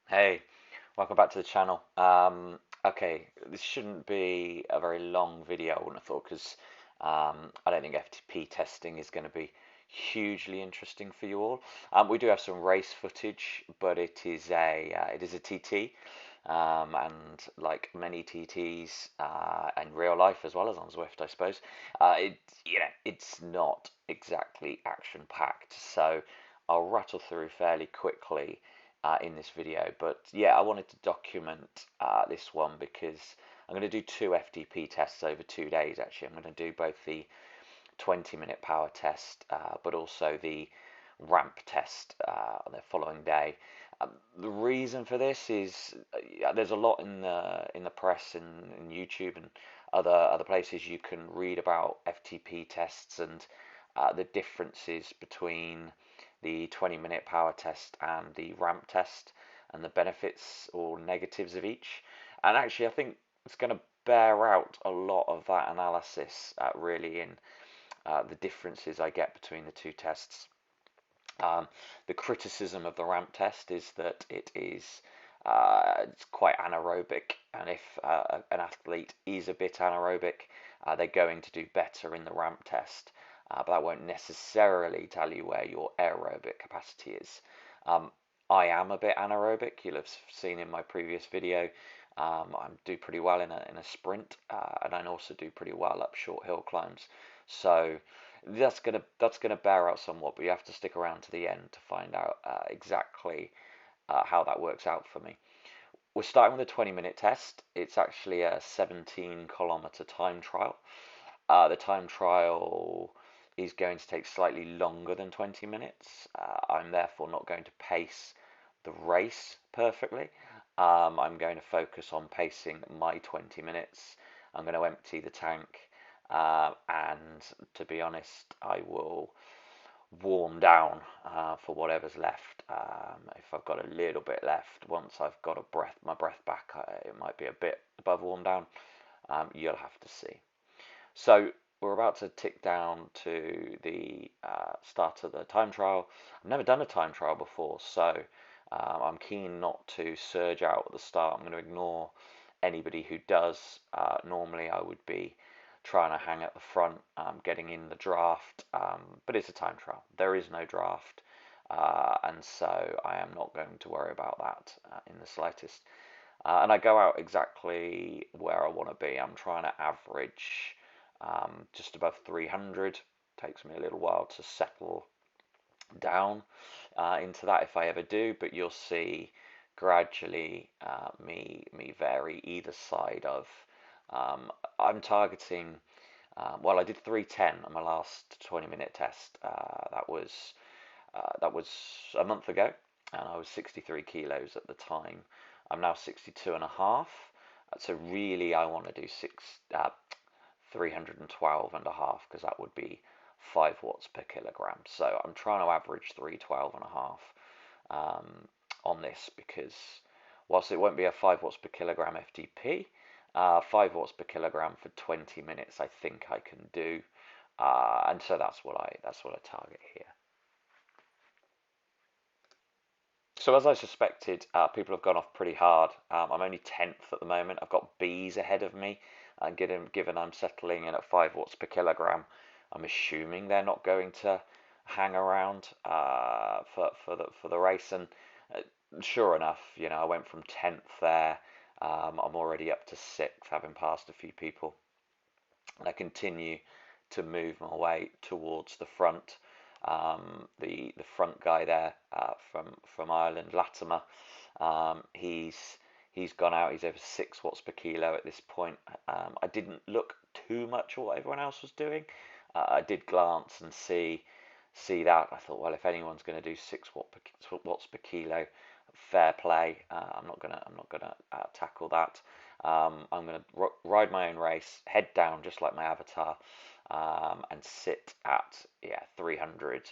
Hey, welcome back to the channel. Okay, this shouldn't be a very long video, I wouldn't have thought, because I don't think FTP testing is going to be hugely interesting for you all. We do have some race footage, but it is a TT, and like many TTs in real life as well as on Zwift, I suppose, it's not exactly action packed. So I'll rattle through fairly quickly in this video. But yeah, I wanted to document this one because I'm going to do two FTP tests over 2 days. Actually, I'm going to do both the 20-minute power test, but also the ramp test on the following day. The reason for this is there's a lot in the press and in YouTube and other places you can read about FTP tests and the differences between the 20-minute power test and the ramp test and the benefits or negatives of each. And actually, I think it's going to bear out a lot of that analysis really in the differences I get between the two tests. The criticism of the ramp test is that it's quite anaerobic, and if an athlete is a bit anaerobic, they're going to do better in the ramp test. But that won't necessarily tell you where your aerobic capacity is. Um, I am a bit anaerobic. You'll have seen in my previous video. I do pretty well in a sprint, and I also do pretty well up short hill climbs. So that's gonna bear out somewhat, but you have to stick around to the end to find out exactly how that works out for me. We're starting with a 20-minute test. It's actually a 17-kilometer time trial. The time trial is going to take slightly longer than 20 minutes. I'm therefore not going to pace the race perfectly. I'm going to focus on pacing my 20 minutes. I'm going to empty the tank, and to be honest, I will warm down for whatever's left. If I've got a little bit left, once I've got my breath back, it might be a bit above warm down. You'll have to see. So we're about to tick down to the start of the time trial. I've never done a time trial before, so I'm keen not to surge out at the start. I'm going to ignore anybody who does. Normally, I would be trying to hang at the front, getting in the draft, but it's a time trial. There is no draft, and so I am not going to worry about that in the slightest. And I go out exactly where I want to be. I'm trying to average just above 300. Takes me a little while to settle down into that if I ever do, but you'll see gradually me vary either side of. I'm targeting. Well, I did 310 on my last 20-minute test. That was a month ago, and I was 63 kilos at the time. I'm now 62 and a half. So really, I want to do 312 and a half because that would be 5 watts per kilogram. So I'm trying to average 312 and a half on this because whilst it won't be a 5 watts per kilogram FTP, 5 watts per kilogram for 20 minutes I think I can do, and so that's what I target here. So as I suspected, people have gone off pretty hard. I'm only 10th at the moment. I've got B's ahead of me, and given I'm settling in at 5 watts per kilogram, I'm assuming they're not going to hang around for the race. And uh, sure enough, I went from 10th there. I'm already up to 6th, having passed a few people. And I continue to move my way towards the front. The front guy there from Ireland, Latimer, he's gone out. He's over 6 watts per kilo at this point. I didn't look too much at what everyone else was doing. I did glance and see that. I thought, well, if anyone's going to do 6 watts per kilo, fair play. I'm not gonna tackle that. I'm gonna ride my own race, head down just like my avatar, and sit at 300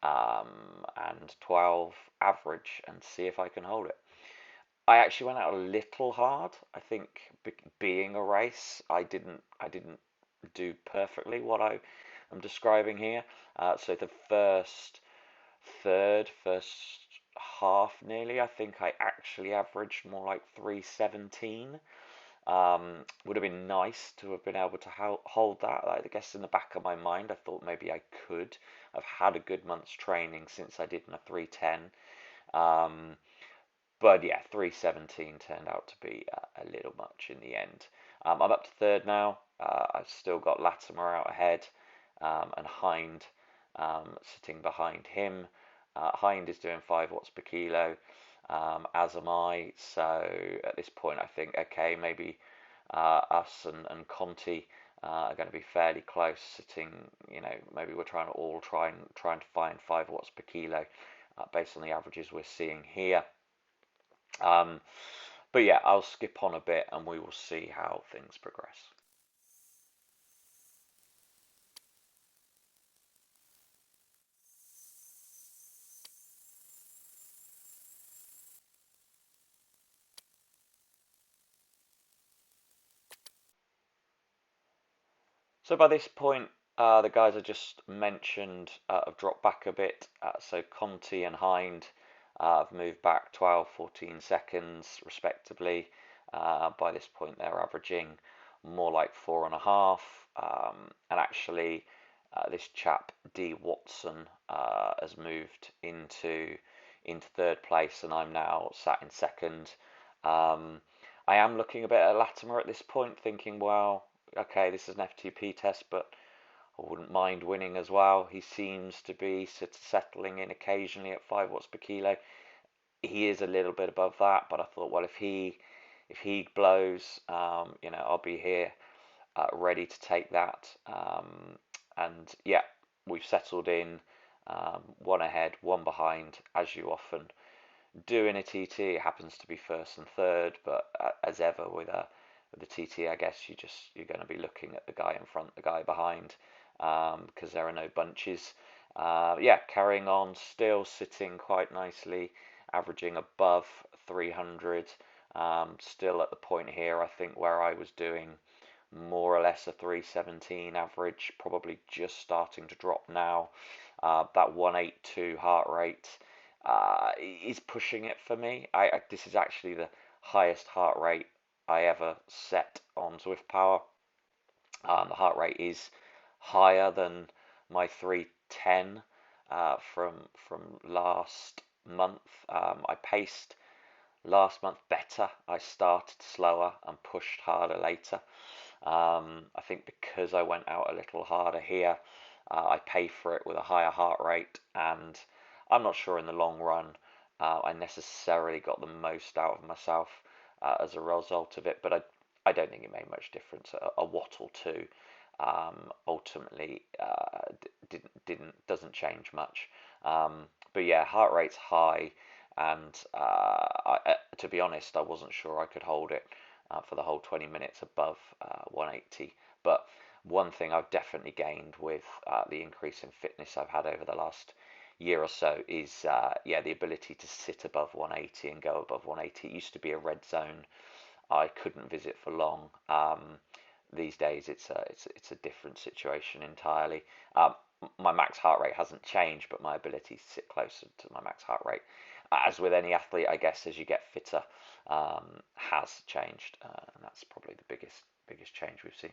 and 12 average and see if I can hold it. I actually went out a little hard. I think being a race, I didn't do perfectly what I am describing here. So the first half nearly. I think I actually averaged more like 317. Would have been nice to have been able to hold that. I guess in the back of my mind, I thought maybe I could. I've had a good month's training since I did my 310. Um, but yeah, 317 turned out to be a little much in the end. I'm up to third now. I've still got Latimer out ahead, and Hind sitting behind him. Hind is doing 5 watts per kilo, as am I. So at this point, I think, okay, maybe us and Conti are going to be fairly close, sitting. Maybe we're trying to all trying to find 5 watts per kilo based on the averages we're seeing here. Um, but yeah, I'll skip on a bit and we will see how things progress. So by this point, the guys I just mentioned have dropped back a bit. So Conti and Hind have moved back 12, 14 seconds respectively. By this point, they're averaging more like 4.5. And actually, this chap D Watson has moved into third place, and I'm now sat in second. Um, I am looking a bit at Latimer at this point, thinking, well, okay, this is an FTP test, but I wouldn't mind winning as well. He seems to be settling in occasionally at 5 watts per kilo. He is a little bit above that, but I thought, well, if he blows, I'll be here ready to take that. And yeah, we've settled in, one ahead, one behind, as you often do in a TT. It happens to be first and third, but as ever with a TT, I guess you're going to be looking at the guy in front, the guy behind, because there are no bunches. Yeah, carrying on, still sitting quite nicely, averaging above 300. Still at the point here, I think, where I was doing more or less a 317 average, probably just starting to drop now. That 182 heart rate is pushing it for me. This is actually the highest heart rate I ever set on Zwift Power. The heart rate is higher than my 310 from last month. I paced last month better. I started slower and pushed harder later. I think because I went out a little harder here, I pay for it with a higher heart rate, and I'm not sure in the long run I necessarily got the most out of myself as a result of it, but I don't think it made much difference. A watt or two ultimately doesn't change much. But yeah, heart rate's high, and to be honest, I wasn't sure I could hold it for the whole 20 minutes above 180. But one thing I've definitely gained with the increase in fitness I've had over the last year or so is the ability to sit above 180 and go above 180. It used to be a red zone I couldn't visit for long. These days, it's a different situation entirely. My max heart rate hasn't changed, but my ability to sit closer to my max heart rate, as with any athlete, I guess, as you get fitter, has changed, and that's probably the biggest change we've seen.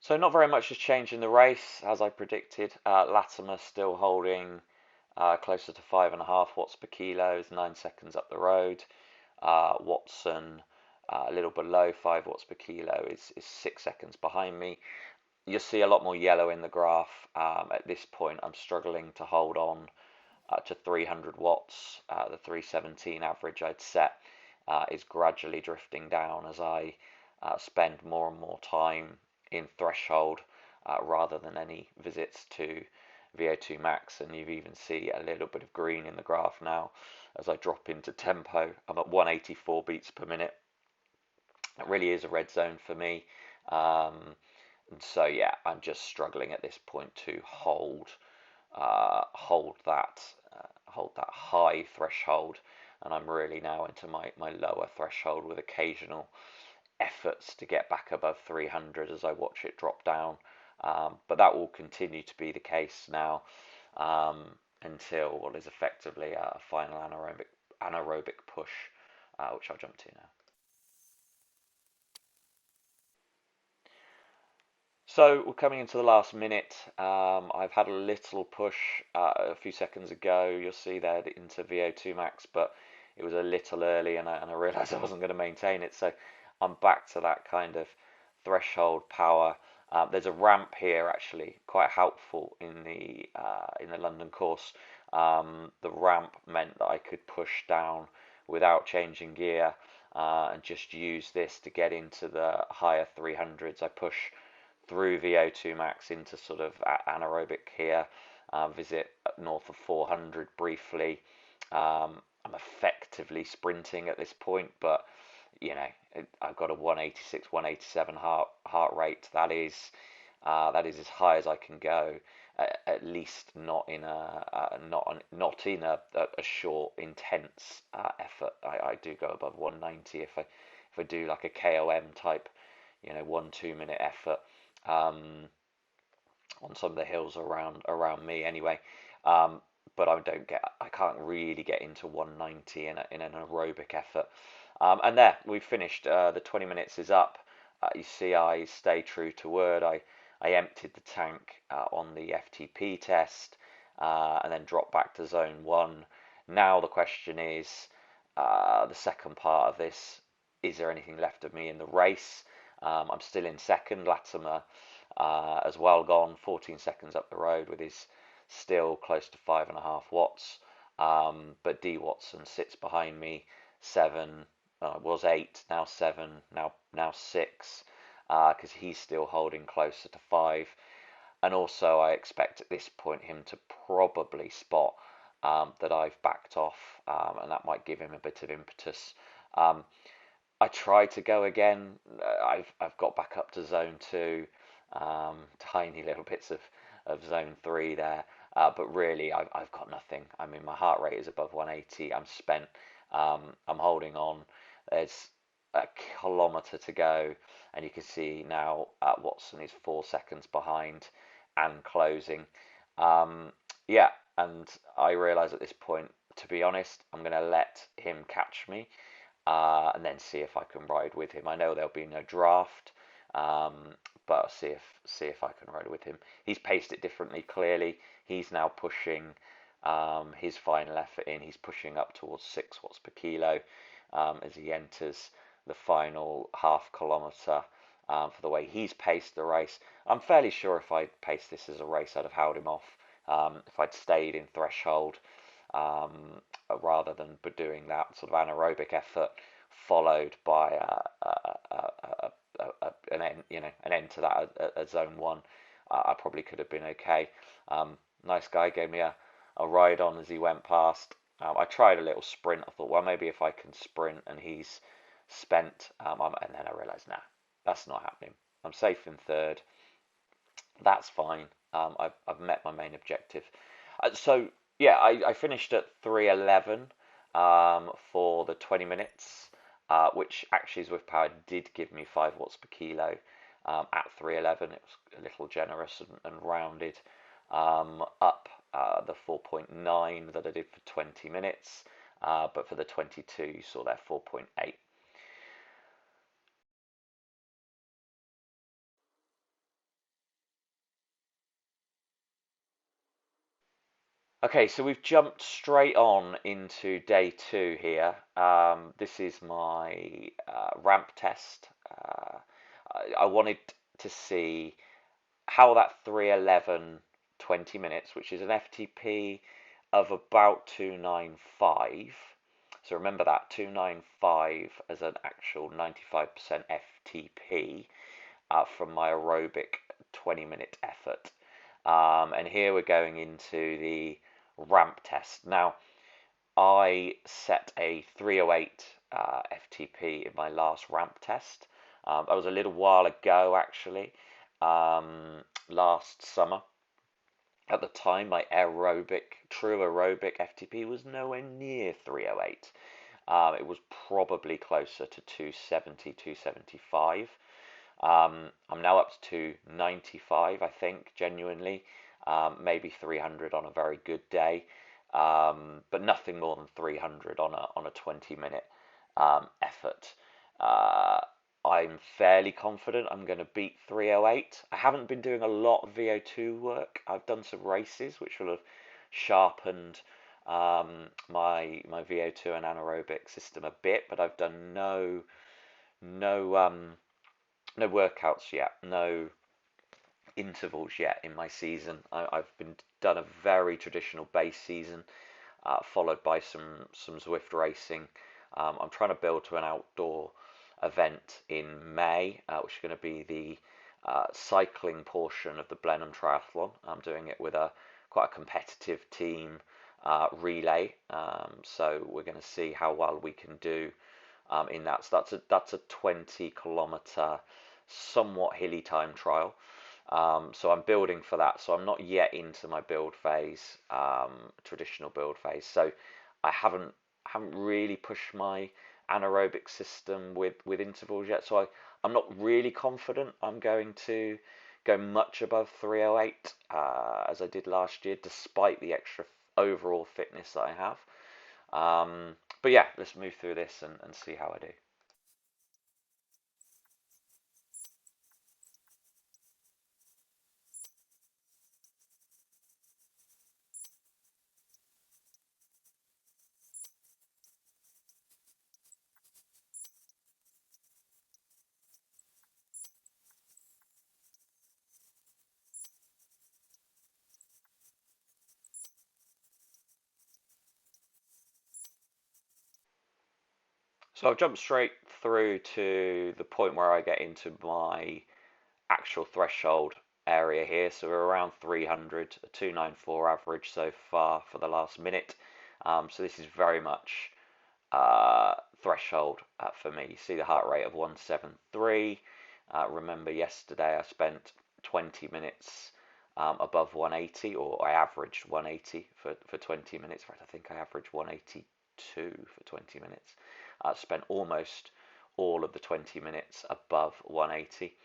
So not very much has changed in the race, as I predicted. Latimer still holding closer to 5.5 watts per kilo, is 9 seconds up the road. Watson a little below 5 watts per kilo is 6 seconds behind me. You'll see a lot more yellow in the graph. At this point, I'm struggling to hold on to 300 watts. The 317 average I'd set is gradually drifting down as I spend more and more time in threshold rather than any visits to VO2 max. And you even see a little bit of green in the graph now as I drop into tempo. I'm at 184 beats per minute. It really is a red zone for me. Um, And so yeah, I'm just struggling at this point to hold that high threshold, and I'm really now into my lower threshold with occasional efforts to get back above 300 as I watch it drop down. But that will continue to be the case now um, until what is effectively a final anaerobic push, which I'll jump to now. So we're coming into the last minute. I've had a little push a few seconds ago. You'll see there into VO2 max, but it was a little early, and I realised I wasn't going to maintain it. So I'm back to that kind of threshold power. There's a ramp here, actually, quite helpful in the London course. The ramp meant that I could push down without changing gear and just use this to get into the higher 300s. I push through VO2 max into sort of anaerobic here, visit north of 400 briefly. I'm effectively sprinting at this point, but you know, I've got a 186, 187 heart rate. That is as high as I can go. At least not in not in a short, intense effort. I do go above 190 if I do like a KOM type, 1-2 minute effort um, on some of the hills around me anyway. But I can't really get into 190 in an aerobic effort. And there, we've finished. The 20 minutes is up. You see, I stay true to word. I emptied the tank on the FTP test and then dropped back to zone 1. Now the question is, the second part of this, is there anything left of me in the race? I'm still in second. Latimer as well gone 14 seconds up the road with his still close to 5.5 watts. But D Watson sits behind me, 7, was 8, now 7, now 6, because he's still holding closer to 5. And also, I expect at this point him to probably spot that I've backed off, and that might give him a bit of impetus. I tried to go again. I've got back up to zone 2, tiny little bits of zone 3 there, but really I've got nothing. I mean, my heart rate is above 180. I'm spent. I'm holding on. There's a kilometre to go, and you can see now Watson is 4 seconds behind and closing. Yeah, and I realise at this point, to be honest, I'm going to let him catch me and then see if I can ride with him. I know there'll be no draft, but I'll see if I can ride with him. He's paced it differently. Clearly, he's now pushing his final effort in. He's pushing up towards 6 watts per kilo as he enters the final half kilometre. For the way he's paced the race, I'm fairly sure if I'd paced this as a race, I'd have held him off. If I'd stayed in threshold, rather than doing that sort of anaerobic effort followed by an end to that at zone 1, I probably could have been okay. Nice guy, gave me a ride on as he went past. I tried a little sprint. I thought, well, maybe if I can sprint and he's spent, and then I realised, nah, that's not happening. I'm safe in third. That's fine. I've met my main objective. So yeah, I finished at 3:11 for the 20 minutes, which actually Zwift Power did give me 5 watts per kilo at 3:11. It was a little generous and rounded up the 4.9 that I did for 20 minutes, but for the 22 you saw there 4.8. Okay, so we've jumped straight on into day 2 here. This is my ramp test. I wanted to see how that 3:11 20 minutes, which is an FTP of about 295. So remember that 295 as an actual 95% FTP from my aerobic 20-minute effort. And here we're going into the ramp test. Now, I set a 308 FTP in my last ramp test. That was a little while ago, actually. last summer. At the time, my true aerobic FTP was nowhere near 308. It was probably closer to 270, 275. I'm now up to 295, I think, genuinely. Maybe 300 on a very good day, but nothing more than 300 on a 20-minute effort. Uh, I'm fairly confident I'm going to beat 308. I haven't been doing a lot of VO2 work. I've done some races which will have sharpened my VO2 and anaerobic system a bit, but I've done no no workouts yet, no intervals yet in my season. I've been done a very traditional base season, followed by some Zwift racing. I'm trying to build to an outdoor event in May, which is going to be the cycling portion of the Blenheim Triathlon. I'm doing it with a quite a competitive team relay, so we're going to see how well we can do in that. So that's a 20 kilometer, somewhat hilly time trial. So I'm building for that. So I'm not yet into my build phase, traditional build phase. So I haven't really pushed my anaerobic system with intervals yet. So I'm not really confident I'm going to go much above 308 as I did last year, despite the extra overall fitness that I have. But yeah, let's move through this and see how I do. So I've jumped straight through to the point where I get into my actual threshold area here. So we're around 300, a 294 average so far for the last minute. So this is very much threshold for me. You see the heart rate of 173. Remember yesterday I spent 20 minutes above 180, or I averaged 180 for 20 minutes. In fact, I think I averaged 182 for 20 minutes. Spent almost all of the 20 minutes above 180.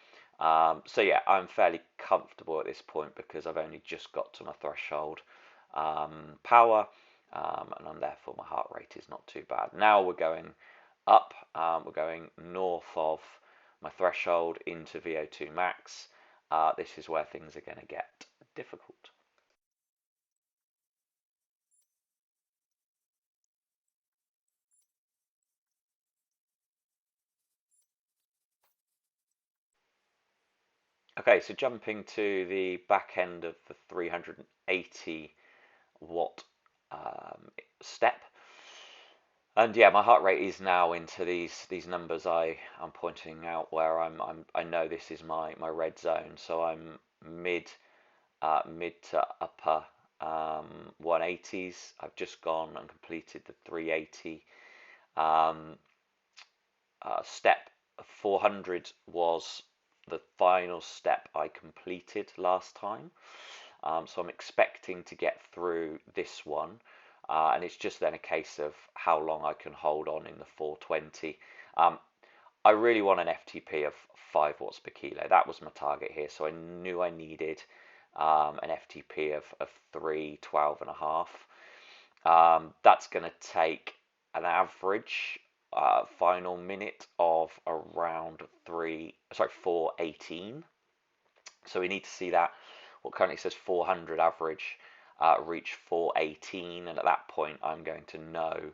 So yeah, I'm fairly comfortable at this point because I've only just got to my threshold power, and therefore my heart rate is not too bad. Now we're going up, we're going north of my threshold into VO2 max. This is where things are going to get difficult. Okay, so jumping to the back end of the 380 watt step. And yeah, my heart rate is now into these numbers I'm pointing out, where I know this is my red zone. So I'm mid to upper 180s. I've just gone and completed the 380 um, step. 400 was the final step I completed last time. So I'm expecting to get through this one. And it's just then a case of how long I can hold on in the 420. I really want an FTP of 5 watts per kilo. That was my target here. So I knew I needed an FTP of 312 and a half. That's going to take an average final minute of around 418. So we need to see that. What currently says 400 average reach 418, and at that point I'm going to know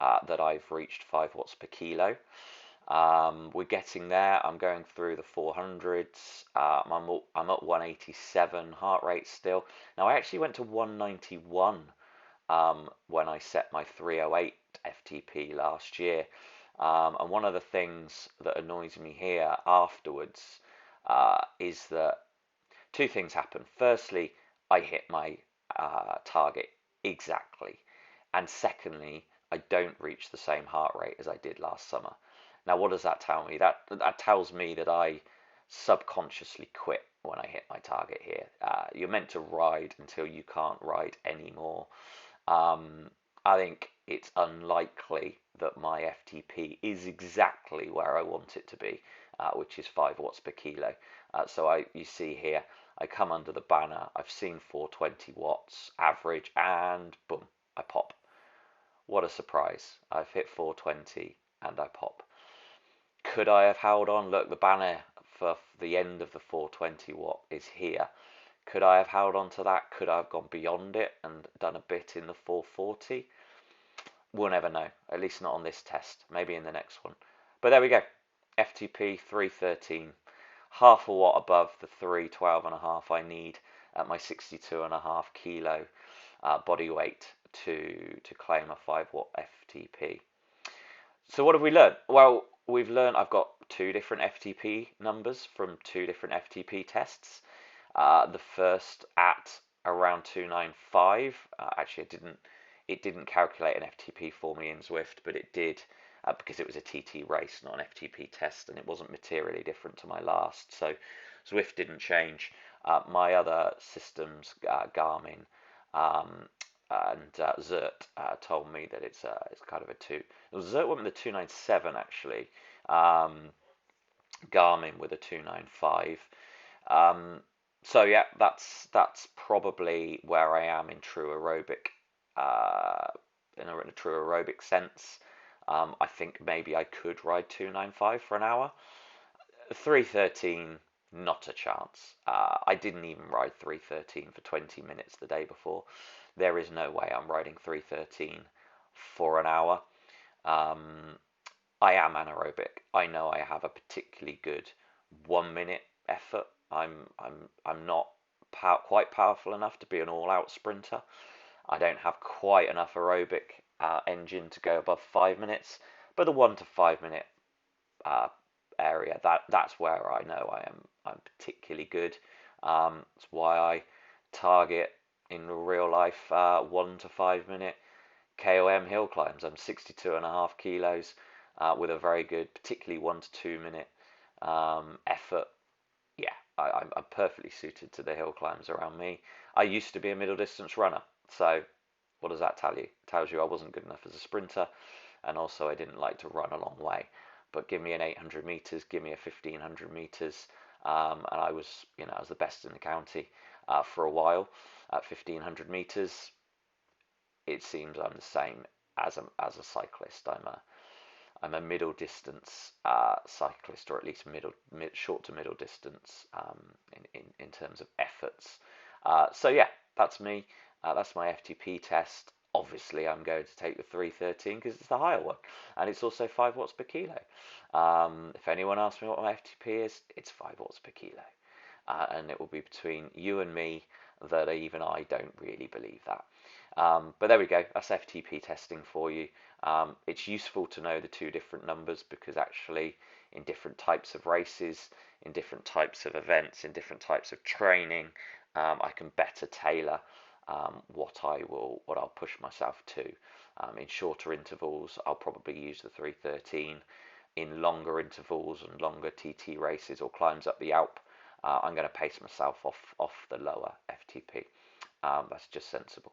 that I've reached 5 watts per kilo. We're getting there. I'm going through the 400s. I'm at 187 heart rate still. Now I actually went to 191 when I set my 308 FTP last year. And one of the things that annoys me here afterwards is that two things happen. Firstly, I hit my target exactly. And secondly, I don't reach the same heart rate as I did last summer. Now, what does that tell me? That tells me that I subconsciously quit when I hit my target here. You're meant to ride until you can't ride anymore. I think it's unlikely that my FTP is exactly where I want it to be, which is 5 watts per kilo. So you see here, I come under the banner, I've seen 420 watts average, and boom, I pop. What a surprise. I've hit 420 and I pop. Could I have held on? Look, the banner for the end of the 420 watt is here. Could I have held on to that? Could I have gone beyond it and done a bit in the 440? We'll never know, at least not on this test, maybe in the next one. But there we go, FTP 313, half a watt above the 312.5 I need at my 62.5 kilo body weight to claim a 5 watt FTP. So what have we learned? Well, we've learned I've got 2 different FTP numbers from 2 different FTP tests. The first at around 295. Actually, it didn't calculate an FTP for me in Zwift, but it did because it was a TT race, not an FTP test, and it wasn't materially different to my last. So Zwift didn't change. My other systems, Garmin and Zert, told me that it's kind of a 2. Zert went with a 297 actually. Garmin with a 295. So yeah, that's probably where I am in true aerobic, in a true aerobic sense. I think maybe I could ride 295 for an hour. 313, not a chance. I didn't even ride 313 for 20 minutes the day before. There is no way I'm riding 313 for an hour. I am anaerobic. I know I have a particularly good 1 minute effort. I'm not quite powerful enough to be an all-out sprinter. I don't have quite enough aerobic engine to go above 5 minutes, but the 1 to 5 minute area, that's where I know I'm particularly good. That's why I target in real life 1 to 5 minute KOM hill climbs. I'm 62.5 kilos with a very good, particularly 1 to 2 minute effort. Yeah, I'm perfectly suited to the hill climbs around me. I used to be a middle distance runner, so what does that tell you? It tells you I wasn't good enough as a sprinter, and also I didn't like to run a long way. But give me an 800 meters, give me a 1500 meters, and I was, I was the best in the county for a while at 1500 meters. It seems I'm the same as a cyclist. I'm a middle distance cyclist, or at least short to middle distance in terms of efforts. So yeah, that's me. That's my FTP test. Obviously, I'm going to take the 313 because it's the higher one, and it's also 5 watts per kilo. If anyone asks me what my FTP is, it's 5 watts per kilo, and it will be between you and me that even I don't really believe that. But there we go, that's FTP testing for you. It's useful to know the 2 different numbers because actually in different types of races, in different types of events, in different types of training, I can better tailor what I'll push myself to. In shorter intervals, I'll probably use the 313. In longer intervals and longer TT races or climbs up the Alp, I'm going to pace myself off the lower FTP. That's just sensible.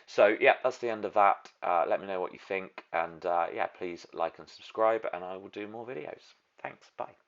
So yeah, that's the end of that. Let me know what you think, and yeah, please like and subscribe, and I will do more videos. Thanks, bye.